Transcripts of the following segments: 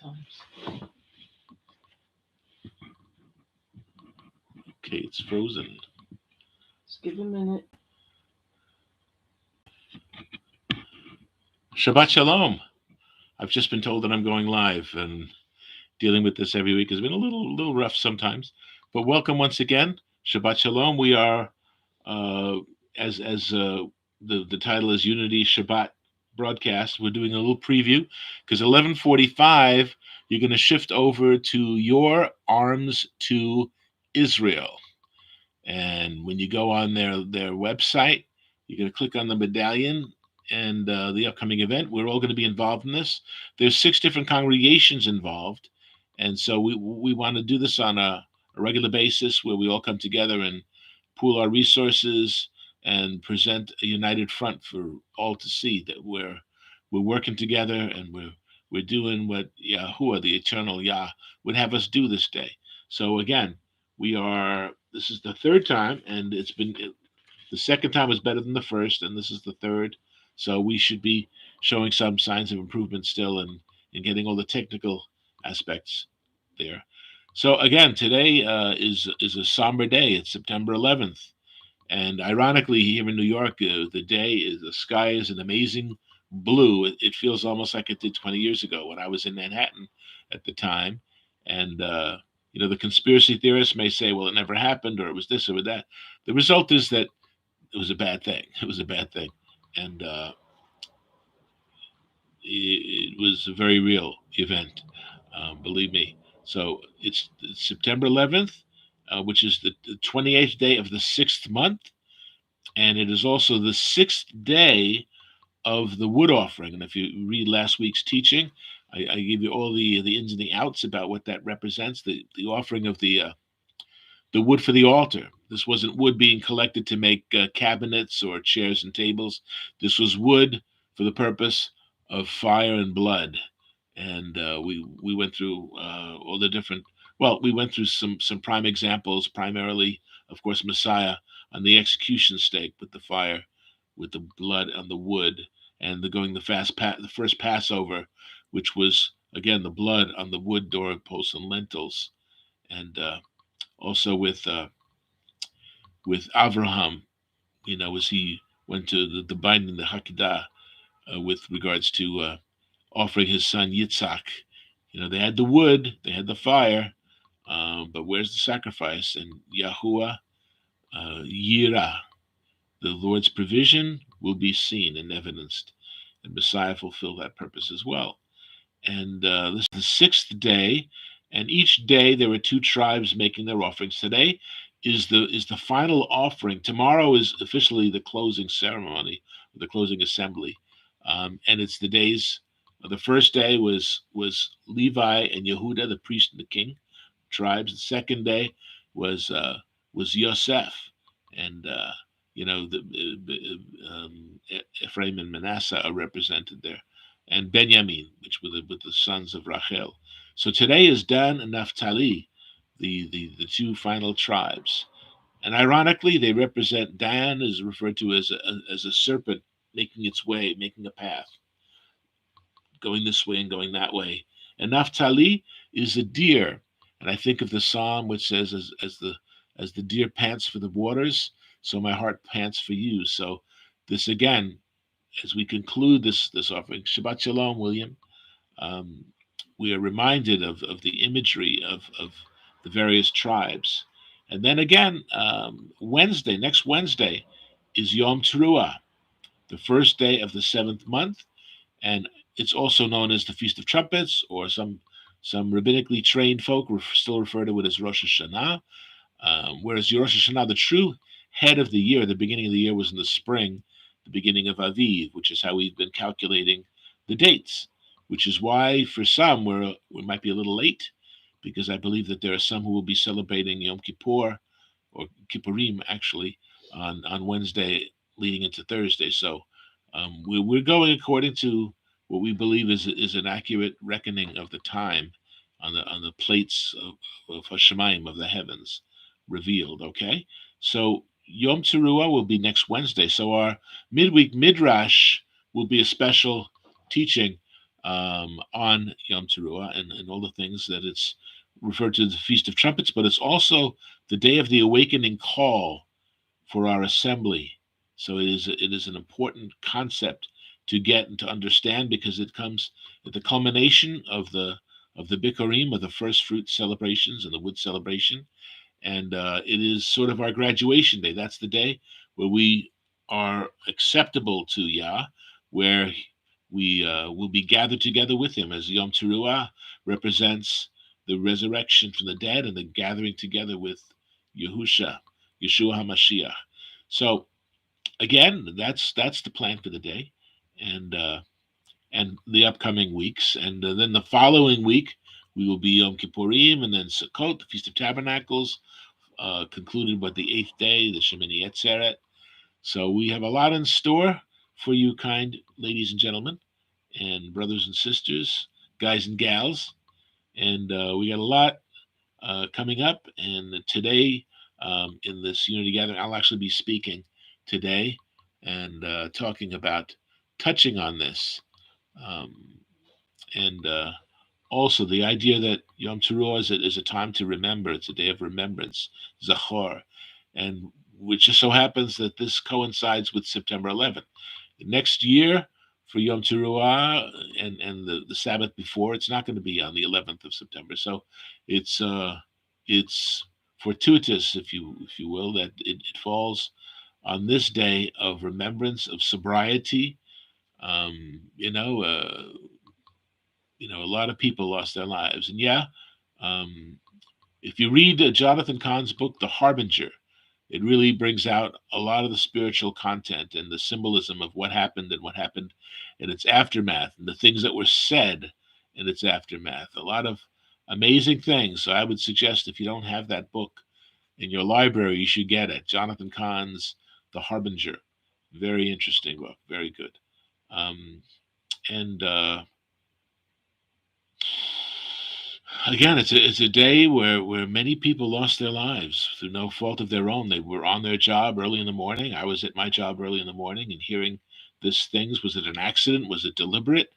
sometimes. Okay, it's frozen. Just give a minute. Shabbat Shalom. I've just been told that I'm going live, and dealing with this every week has been a little rough sometimes. But welcome once again. Shabbat Shalom. We are, uh, as the title is Unity Shabbat broadcast. We're doing a little preview because 11:45 you're going to shift over to Your Arms to Israel. And when you go on their website, you're going to click on the medallion and the upcoming event. We're all going to be involved in this. There's 6 different congregations involved, and so we want to do this on a regular basis where we all come together and pool our resources and present a united front for all to see that we're working together and we're doing what Yahuwah, the eternal Yah, would have us do this day. So again, this is the third time, and the second time was better than the first, and this is the third. So we should be showing some signs of improvement still and getting all the technical aspects there. So again, today is a somber day. It's September 11th, and ironically, here in New York, the sky is an amazing blue. It feels almost like it did 20 years ago when I was in Manhattan at the time. And the conspiracy theorists may say, "Well, it never happened," or "It was this or that." The result is that it was a bad thing. It was a bad thing, and it was a very real event. Believe me. So it's September 11th, which is the 28th day of the 6th month, and it is also the 6th day of the wood offering. And if you read last week's teaching, I gave you all the ins and the outs about what that represents. The offering of the wood for the altar. This wasn't wood being collected to make cabinets or chairs and tables. This was wood for the purpose of fire and blood. And we went through all the different. Well, we went through some prime examples. Primarily, of course, Messiah on the execution stake with the fire, with the blood on the wood, and the first Passover, which was again the blood on the wood doorposts and lintels, and also with Avraham, as he went to the binding, the Hakidah, with regards to offering his son Yitzhak. They had the wood, they had the fire, but where's the sacrifice? And Yahuwah, Yirah, the Lord's provision, will be seen and evidenced. And Messiah fulfilled that purpose as well. And this is the 6th day, and each day there were 2 tribes making their offerings. Today is the final offering. Tomorrow is officially the closing ceremony, the closing assembly, and it's the days. The first day was Levi and Yehuda, the priest and the king tribes. The second day was Yosef, and Ephraim and Manasseh are represented there, and Benjamin, which were with the sons of Rachel. So today is Dan and Naphtali, the 2 final tribes. And ironically, they represent. Dan is referred to as a serpent making its way, making a path, going this way and going that way. And Naphtali is a deer. And I think of the psalm which says, as the deer pants for the waters, so my heart pants for you. So this again, as we conclude this offering, Shabbat Shalom, William. Um, we are reminded of the imagery of the various tribes. And then again, next Wednesday, is Yom Teruah, the first day of the 7th month, and it's also known as the Feast of Trumpets, or some rabbinically trained folk still refer to it as Rosh Hashanah. Whereas Rosh Hashanah, the true head of the year, the beginning of the year, was in the spring, the beginning of Aviv, which is how we've been calculating the dates, which is why for some we might be a little late, because I believe that there are some who will be celebrating Yom Kippur, or Kippurim actually, on Wednesday leading into Thursday. So we're going according to what we believe is an accurate reckoning of the time on the plates of Hashemayim, of the heavens revealed. Okay, so Yom Teruah will be next Wednesday. So our midweek midrash will be a special teaching on Yom Teruah and all the things that it's referred to as the Feast of Trumpets, but it's also the day of the awakening call for our assembly. So it is an important concept to get and to understand because it comes at the culmination of the Bikurim, of the first fruit celebrations and the wood celebration, and it is sort of our graduation day. That's the day where we are acceptable to Yah, where we will be gathered together with Him, as Yom Teruah represents the resurrection from the dead and the gathering together with Yahusha, Yeshua HaMashiach. So again, that's the plan for the day, and the upcoming weeks, and then the following week we will be Yom Kippurim, and then Sukkot, the Feast of Tabernacles, concluded with the eighth day, the Shemini Atzeret. So we have a lot in store for you, kind ladies and gentlemen, and brothers and sisters, guys and gals, and we got a lot coming up. And today, in this Unity Gathering, I'll actually be speaking today and talking about touching on this. Um, and Also the idea that Yom Teruah is a time to remember. It's a day of remembrance, Zachor, and which just so happens that this coincides with September 11th. Next year for Yom Teruah and the Sabbath before, it's not going to be on the 11th of September. So it's fortuitous, if you will, that it falls on this day of remembrance, of sobriety. Um, you know, uh, a lot of people lost their lives. And yeah, um, if you read Jonathan Cahn's book, The Harbinger, it really brings out a lot of the spiritual content and the symbolism of what happened and what happened in its aftermath and the things that were said in its aftermath. A lot of amazing things. So I would suggest if you don't have that book in your library, you should get it. Jonathan Cahn's The Harbinger. Very interesting book. Very good. And Again, it's a day where many people lost their lives through no fault of their own. They were on their job early in the morning. I was at my job early in the morning and hearing this things. Was it an accident? Was it deliberate?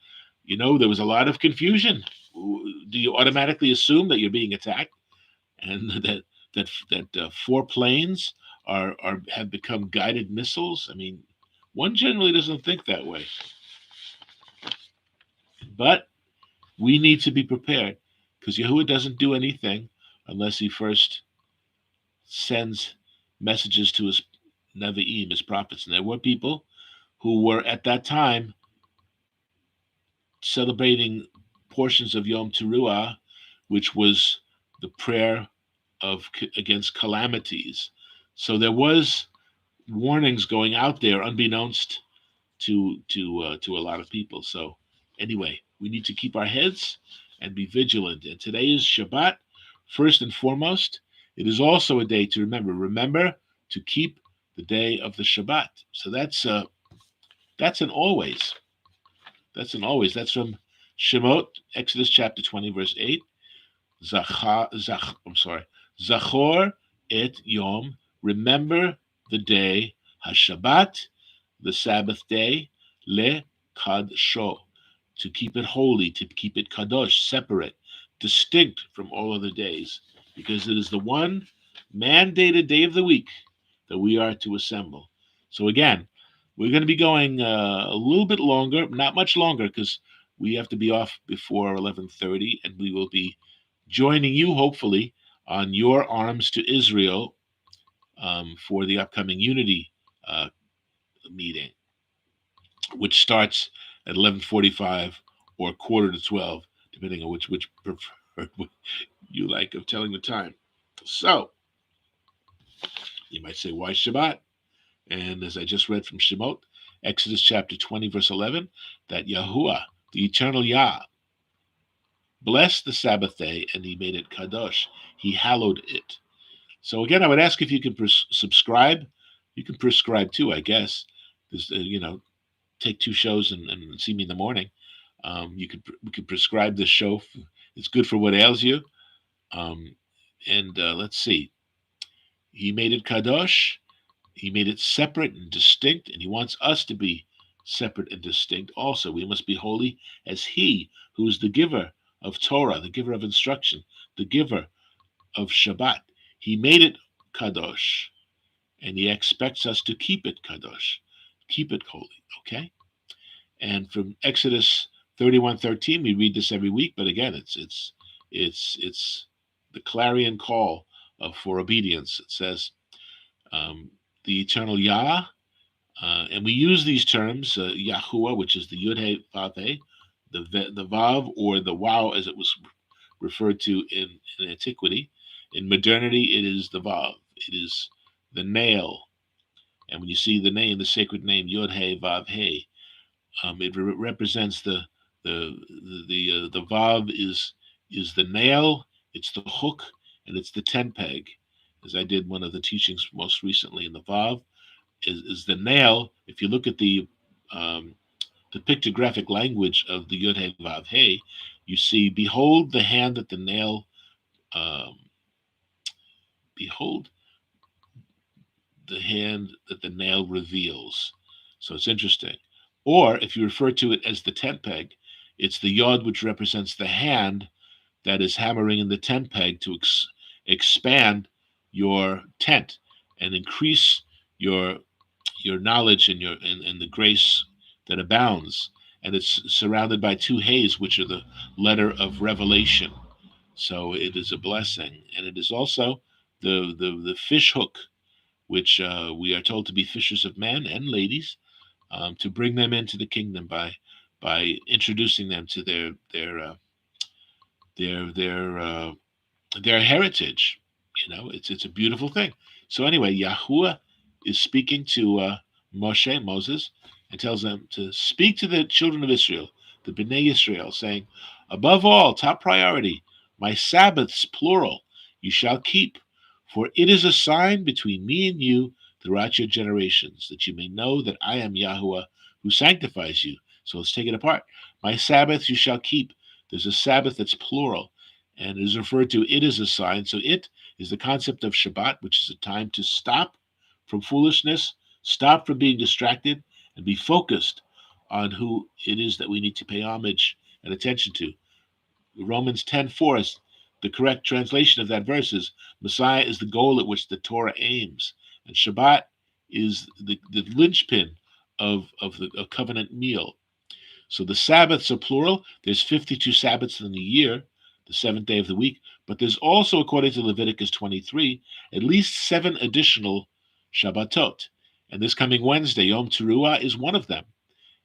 There was a lot of confusion. Do you automatically assume that you're being attacked and that four planes are have become guided missiles? I mean, one generally doesn't think that way, but we need to be prepared because Yahuwah doesn't do anything unless he first sends messages to his Nevi'im, his prophets. And there were people who were at that time celebrating portions of Yom Teruah, which was the prayer of against calamities. So there was warnings going out there, unbeknownst to a lot of people. So anyway, we need to keep our heads and be vigilant. And today is Shabbat. First and foremost, it is also a day to remember. Remember to keep the day of the Shabbat. So that's an always. That's an always. That's from Shemot, Exodus chapter 20, verse 8. Zachor et Yom. Remember the day HaShabbat, the Sabbath day, le kadsho, to keep it holy, to keep it kadosh, separate, distinct from all other days, because it is the one mandated day of the week that we are to assemble. So again, we're going to be going a little bit longer, not much longer, because we have to be off before 11:30, and we will be joining you hopefully on your Arms to Israel for the upcoming Unity meeting, which starts at 11:45 or quarter to 12, depending on which preferred you like of telling the time. So you might say, why Shabbat? And as I just read from Shemot, Exodus chapter 20, verse 11, that Yahuwah, the eternal Yah, blessed the Sabbath day and he made it kadosh. He hallowed it. So again, I would ask if you can subscribe. You can prescribe too, I guess. Because, take two shows and see me in the morning. We could prescribe this show. It's good for what ails you. And let's see. He made it kadosh. He made it separate and distinct, and he wants us to be separate and distinct also. We must be holy as He who is the giver of Torah, the giver of instruction, the giver of Shabbat. He made it kadosh, and He expects us to keep it kadosh, keep it holy. Okay. And from Exodus 31:13, we read this every week, but again, it's the clarion call for obedience. It says, the eternal Yah, and we use these terms, yahuwah, which is the Yud He Vav He, the Vav or the Wow, as it was referred to in antiquity. In modernity, it is the Vav. It is the nail. And when you see the name, the sacred name Yod He Vav He, it represents the Vav is the nail, it's the hook, and it's the tent peg. As I did one of the teachings most recently in the Vav, is the nail. If you look at the pictographic language of the Yod He Vav He, you see, behold the hand that the nail, behold the hand that the nail reveals. So it's interesting. Or if you refer to it as the tent peg, it's the yod which represents the hand that is hammering in the tent peg to expand your tent and increase your knowledge and and the grace that abounds. And it's surrounded by two hays, which are the letter of revelation. So it is a blessing, and it is also the fish hook, which we are told to be fishers of men and ladies, to bring them into the kingdom by introducing them to their their uh, their heritage. It's a beautiful thing. So anyway, Yahuwah is speaking to Moses, and tells them to speak to the children of Israel, the Bnei Israel, saying, above all, top priority, my Sabbaths, plural, you shall keep, for it is a sign between me and you throughout your generations, that you may know that I am Yahuwah who sanctifies you. So let's take it apart. My Sabbaths you shall keep. There's a Sabbath that's plural, and it is referred to it as a sign. So it is the concept of Shabbat, which is a time to stop from foolishness, stop from being distracted, and be focused on who it is that we need to pay homage and attention to. Romans 10:4 is the correct translation of that verse is Messiah is the goal at which the Torah aims, and Shabbat is the linchpin of the covenant meal. So the Sabbaths are plural. There's 52 Sabbaths in the year, the seventh day of the week, but there's also, according to Leviticus 23, at least 7 additional Shabbatot. And this coming Wednesday, Yom Teruah, is one of them.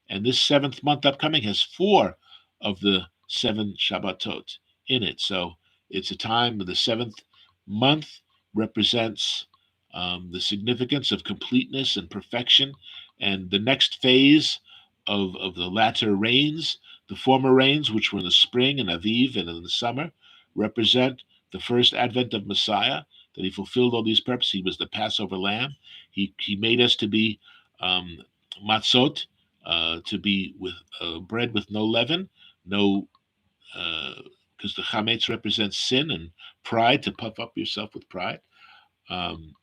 And this 7th month upcoming has 4 of the 7 Shabbatot in it. So it's a time, the 7th month represents the significance of completeness and perfection. And the next phase of the latter rains, the former rains, which were in the spring and Aviv and in the summer, represent the first advent of Messiah, that he fulfilled all these purposes. He was the Passover lamb. He made us to be matzot, to be with bread with no leaven, no, because the chametz represents sin and pride, to puff up yourself with pride. Um,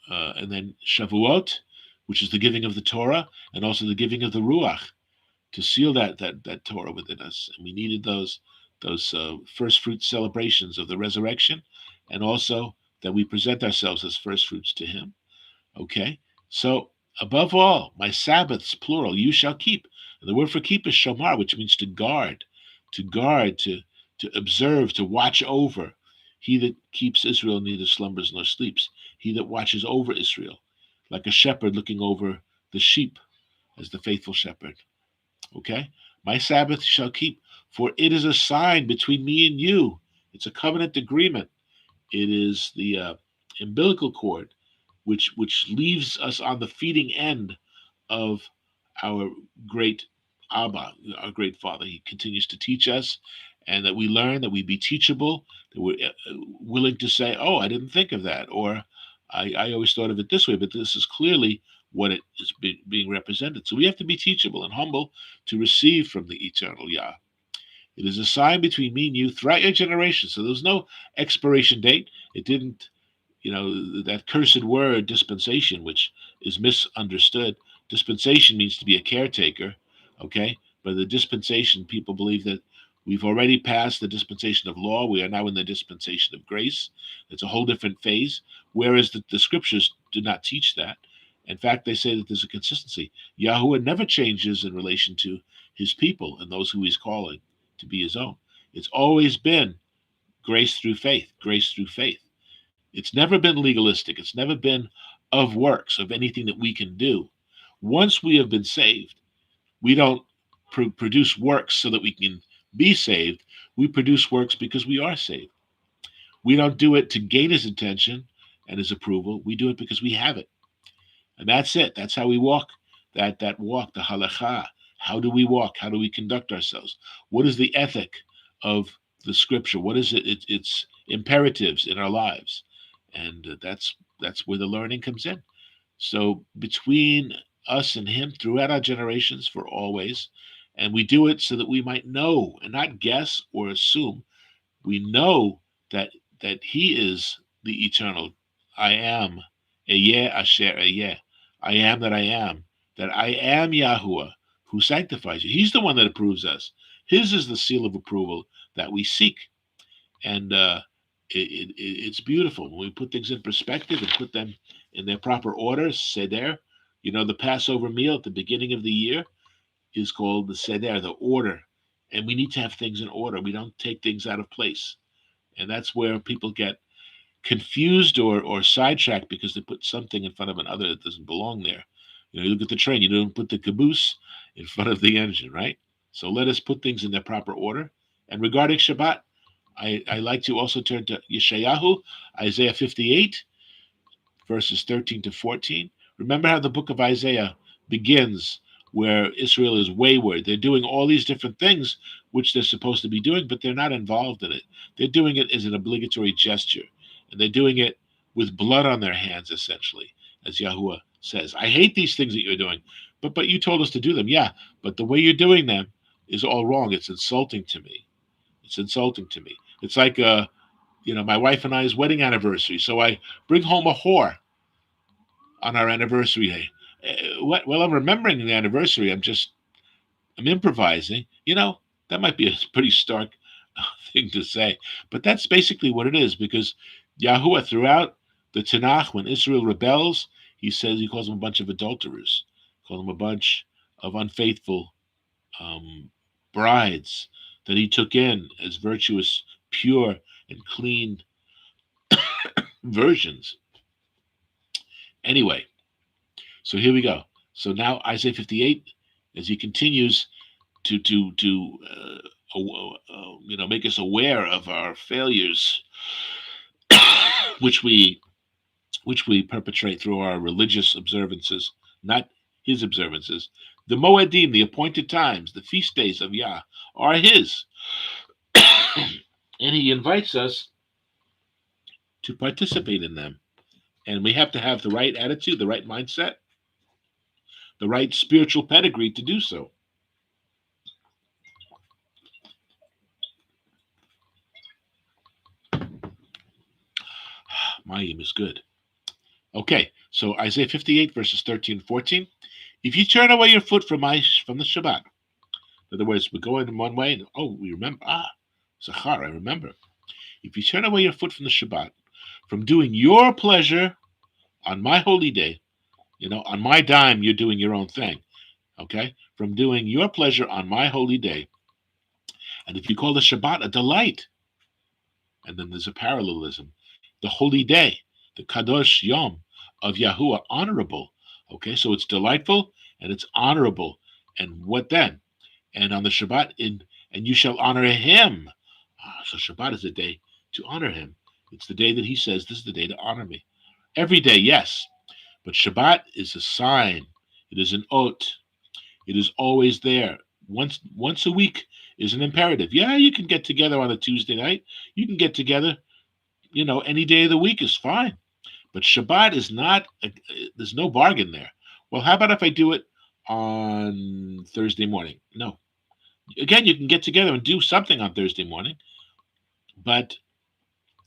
and then Shavuot, which is the giving of the Torah, and also the giving of the Ruach, to seal that Torah within us. And we needed those first fruit celebrations of the resurrection, and also that we present ourselves as first fruits to Him. Okay, so above all, my Sabbaths, plural, you shall keep. And the word for keep is shomar, which means to guard, to observe, to watch over. He that keeps Israel neither slumbers nor sleeps. He that watches over Israel, like a shepherd looking over the sheep, as the faithful shepherd. Okay, my Sabbath shall keep, for it is a sign between me and you. It's a covenant agreement. It is the umbilical cord, which leaves us on the feeding end of our great Abba, our great Father. He continues to teach us, and that we learn, that we be teachable, that we're willing to say, "Oh, I didn't think of that," or "I always thought of it this way," but this is clearly what it is being represented. So we have to be teachable and humble to receive from the eternal Yah. It is a sign between me and you throughout your generations. So there's no expiration date. It didn't, that cursed word dispensation, which is misunderstood. Dispensation means to be a caretaker, okay? But the dispensation, people believe that we've already passed the dispensation of law. We are now in the dispensation of grace. It's a whole different phase, whereas the scriptures do not teach that. In fact, they say that there's a consistency. Yahuwah never changes in relation to his people and those who he's calling to be his own. It's always been grace through faith, grace through faith. It's never been legalistic. It's never been of works, of anything that we can do. Once we have been saved, we don't produce works so that we can be saved. We produce works because we are saved. We don't do it to gain his attention and his approval. We do it because we have it. And that's it. That's how we walk that walk, the halakha. How do we walk? How do we conduct ourselves? What is the ethic of the scripture? What is it? It's imperatives in our lives, and that's where the learning comes in. So between us and him throughout our generations for always, and we do it so that we might know and not guess or assume. We know that he is the eternal. I am, Eyeh Asher Eyeh. I am that I am. That I am Yahuwah who sanctifies you. He's the one that approves us. His is the seal of approval that we seek, and it's beautiful when we put things in perspective and put them in their proper order. Seder, the Passover meal at the beginning of the year is called the Seder, the order, and we need to have things in order. We don't take things out of place, and that's where people get confused or sidetracked because they put something in front of another that doesn't belong there. You look at the train, you don't put the caboose in front of the engine, right? So let us put things in their proper order. And regarding Shabbat, I like to also turn to Yeshayahu, Isaiah 58, verses 13 to 14. Remember how the book of Isaiah begins where Israel is wayward. They're doing all these different things which they're supposed to be doing, but they're not involved in it. They're doing it as an obligatory gesture, and they're doing it with blood on their hands, essentially, as Yahuwah says. I hate these things that you're doing, but you told us to do them. Yeah, but the way you're doing them is all wrong. It's insulting to me. It's insulting to me. It's like my wife and I's wedding anniversary. So I bring home a whore on our anniversary day. Well, I'm remembering the anniversary. I'm improvising. That might be a pretty stark thing to say, but that's basically what it is because Yahuwah throughout the Tanakh, when Israel rebels, he calls them a bunch of adulterers, calls them a bunch of unfaithful brides that he took in as virtuous, pure, and clean virgins. Anyway, so here we go. So now Isaiah 58, as he continues to make us aware of our failures, which we perpetrate through our religious observances, not his observances. The Moedim, the appointed times, the feast days of Yah, are his, and he invites us to participate in them. And we have to have the right attitude, the right mindset, the right spiritual pedigree to do so. Mayim is good. Okay, so Isaiah 58, verses 13 and 14. If you turn away your foot from the Shabbat, in other words, we're going in one way, and we remember, Zachar, I remember. If you turn away your foot from the Shabbat, from doing your pleasure on my holy day, on my dime, you're doing your own thing, okay? From doing your pleasure on my holy day, and if you call the Shabbat a delight, and then there's a parallelism, the holy day, the Kadosh Yom of Yahuwah, honorable, okay? So it's delightful and it's honorable. And what then? And on the Shabbat, and you shall honor him. So Shabbat is the day to honor him. It's the day that he says, this is the day to honor me. Every day, yes, but Shabbat is a sign. It is an oath. It is always there. Once a week is an imperative. Yeah, you can get together on a Tuesday night. You can get together, any day of the week is fine. But Shabbat is not, there's no bargain there. Well, how about if I do it on Thursday morning? No. Again, you can get together and do something on Thursday morning, but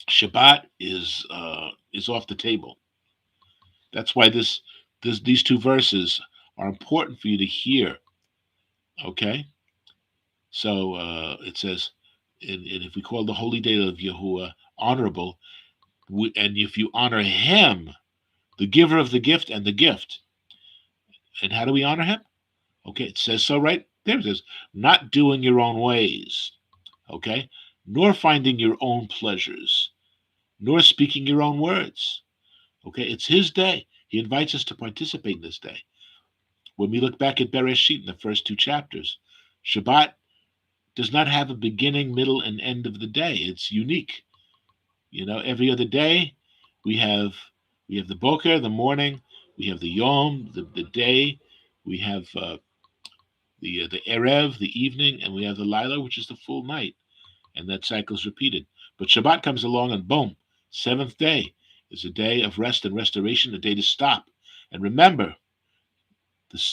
Shabbat is off the table. That's why these two verses are important for you to hear. Okay? So it says, and if we call the holy day of Yahuwah honorable, and if you honor him, the giver of the gift and the gift, and how do we honor him? Okay, it says so right there. It says, not doing your own ways, okay, nor finding your own pleasures, nor speaking your own words. Okay, it's his day. He invites us to participate in this day. When we look back at Bereshit in the first two chapters, Shabbat does not have a beginning, middle, and end of the day. It's unique. Every other day we have the boker, the morning, we have the yom, the day, we have the erev, the evening, and we have the lila, which is the full night, and that cycle is repeated. But Shabbat comes along, and boom, seventh day is a day of rest and restoration, a day to stop and remember.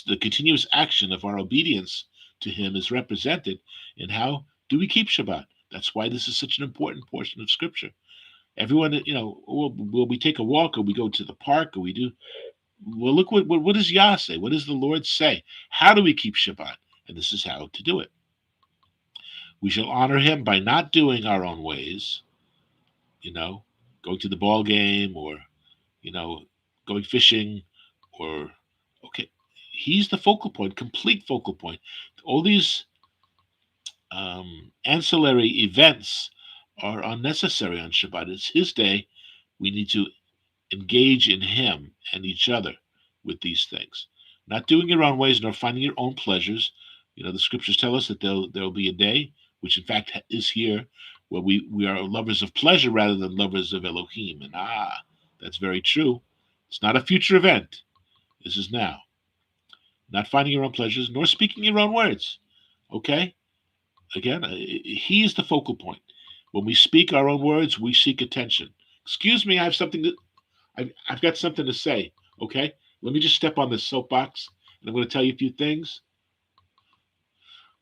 The continuous action of our obedience to him is represented in how do we keep Shabbat. That's why this is such an important portion of Scripture. Everyone, will we take a walk, or we go to the park, or we do? Well, look what does Yah say? What does the Lord say? How do we keep Shabbat? And this is how to do it. We shall honor him by not doing our own ways, going to the ball game, or going fishing, or okay, he's the focal point, complete focal point. All these ancillary events are unnecessary on Shabbat. It's his day. We need to engage in him and each other with these things. Not doing your own ways nor finding your own pleasures. The scriptures tell us that there'll be a day, which in fact is here, where we are lovers of pleasure rather than lovers of Elohim. And that's very true. It's not a future event. This is now. Not finding your own pleasures nor speaking your own words. Okay? Again, he is the focal point. When we speak our own words, we seek attention. Excuse me, I've got something to say. Okay, let me just step on this soapbox, and I'm going to tell you a few things.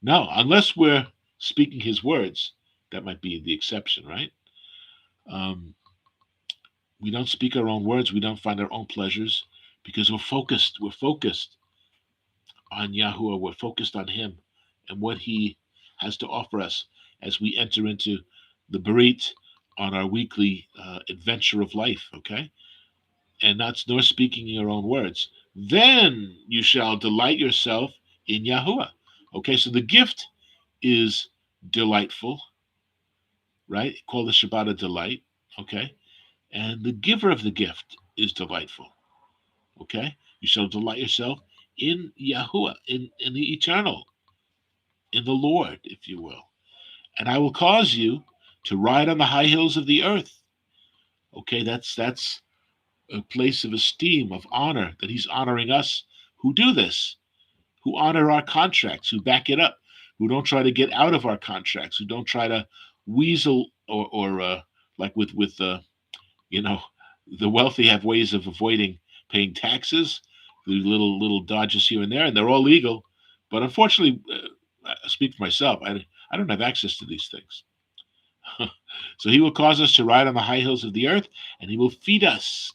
No, unless we're speaking his words, that might be the exception, right? We don't speak our own words. We don't find our own pleasures because we're focused. We're focused on Yahuwah. We're focused on him and what he has to offer us as we enter into the Berit on our weekly adventure of life. Okay, and not nor speaking your own words. Then you shall delight yourself in Yahuwah. Okay, so the gift is delightful, right? Call the Shabbat a delight. Okay, and the giver of the gift is delightful. Okay, you shall delight yourself in Yahuwah, in the eternal, in the Lord, if you will. And I will cause you to ride on the high hills of the earth. Okay, that's a place of esteem, of honor, that he's honoring us who do this, who honor our contracts, who back it up, who don't try to get out of our contracts, who don't try to weasel or like with the wealthy have ways of avoiding paying taxes, the little dodges here and there, and they're all legal. But unfortunately, I speak for myself. I don't have access to these things. So he will cause us to ride on the high hills of the earth, and he will feed us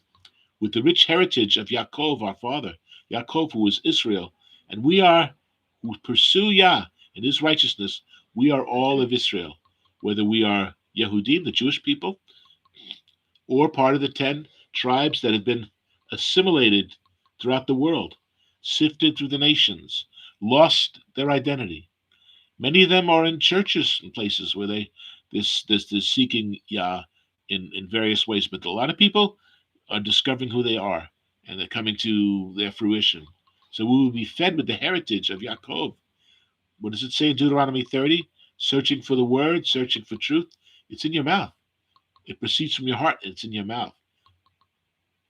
with the rich heritage of Yaakov, our father, Yaakov, who is Israel. And we are, who pursue Yah and his righteousness, we are all of Israel, whether we are Yehudim, the Jewish people, or part of the 10 tribes that have been assimilated throughout the world, sifted through the nations, lost their identity. Many of them are in churches and places where they're seeking Yah in various ways. But a lot of people are discovering who they are, and they're coming to their fruition. So we will be fed with the heritage of Yaakov. What does it say in Deuteronomy 30? Searching for the word, searching for truth. It's in your mouth. It proceeds from your heart, and it's in your mouth.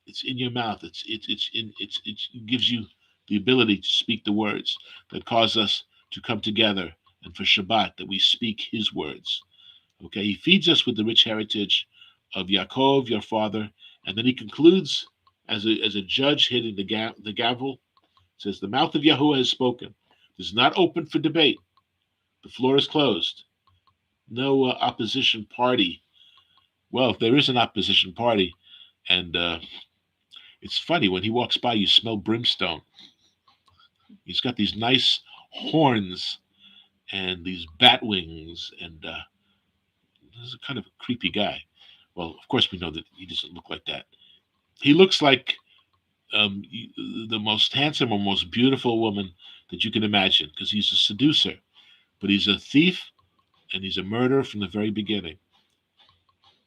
It's in your mouth. It gives you the ability to speak the words that cause us to come together, and for Shabbat that we speak his words. Okay, he feeds us with the rich heritage of Yaakov, your father, and then he concludes as a judge hitting the gavel. Says, the mouth of Yahuwah has spoken. It is not open for debate. The floor is closed. No opposition party. Well, if there is an opposition party, and it's funny, when he walks by, you smell brimstone. He's got these nice horns and these bat wings, and he's a kind of a creepy guy. Well, of course, we know that he doesn't look like that. He looks like the most handsome or most beautiful woman that you can imagine, because he's a seducer, but he's a thief and he's a murderer from the very beginning.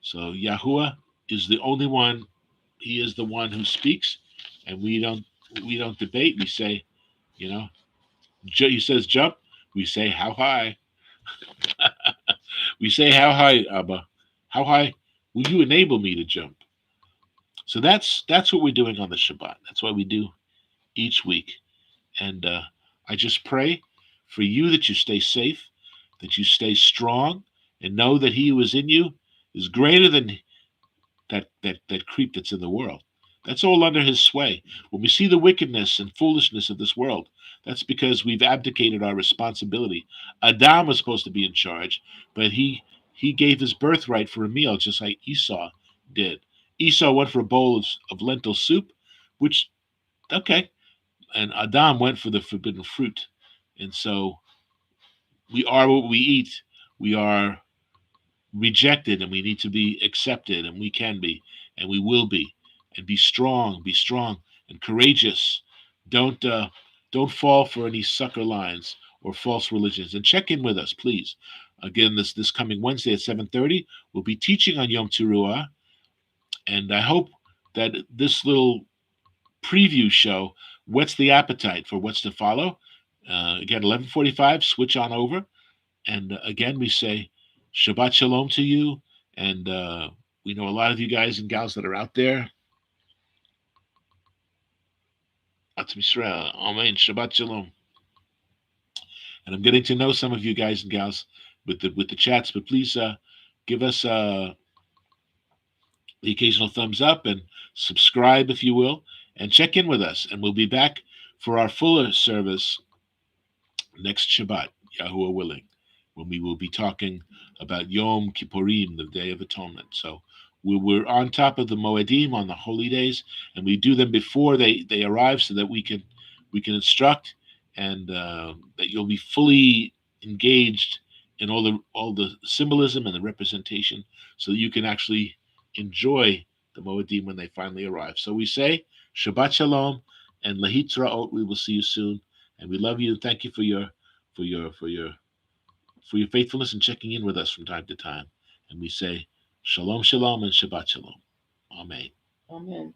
So Yahuwah is the only one. He is the one who speaks, and we don't debate. We say, you know, he says jump. We say how high. We say how high, Abba. How high will you enable me to jump? So that's what we're doing on the Shabbat. That's what we do each week. And I just pray for you that you stay safe, that you stay strong, and know that He who is in you is greater than that creep that's in the world. That's all under His sway. When we see the wickedness and foolishness of this world, that's because we've abdicated our responsibility. Adam was supposed to be in charge, but he gave his birthright for a meal, just like Esau did. Esau went for a bowl of lentil soup, which okay, and Adam went for the forbidden fruit. And so we are what we eat. We are rejected, and we need to be accepted, and we can be, and we will be, and be strong and courageous. Don't uh, don't fall for any sucker lines or false religions, and check in with us, please. Again, this coming Wednesday at 7:30, we'll be teaching on Yom Teruah, and I hope that this little preview show whets the appetite for what's to follow. Again, 11:45, switch on over. And again, we say Shabbat Shalom to you. And we know a lot of you guys and gals that are out there. Atzm Yisrael. Amen. Shabbat Shalom. And I'm getting to know some of you guys and gals with the chats, but please give us the occasional thumbs up and subscribe if you will, and check in with us. And we'll be back for our fuller service next Shabbat, Yahuwah willing, when we will be talking about Yom Kippurim, the Day of Atonement. So we're on top of the Moedim on the holy days, and we do them before they arrive, so that we can instruct, and that you'll be fully engaged in all the symbolism and the representation, so that you can actually enjoy the Moedim when they finally arrive. So we say Shabbat Shalom and Lahitraot. We will see you soon, and we love you. Thank you for your for your for your faithfulness and checking in with us from time to time. And we say Shalom Shalom and Shabbat Shalom. Amen. Amen.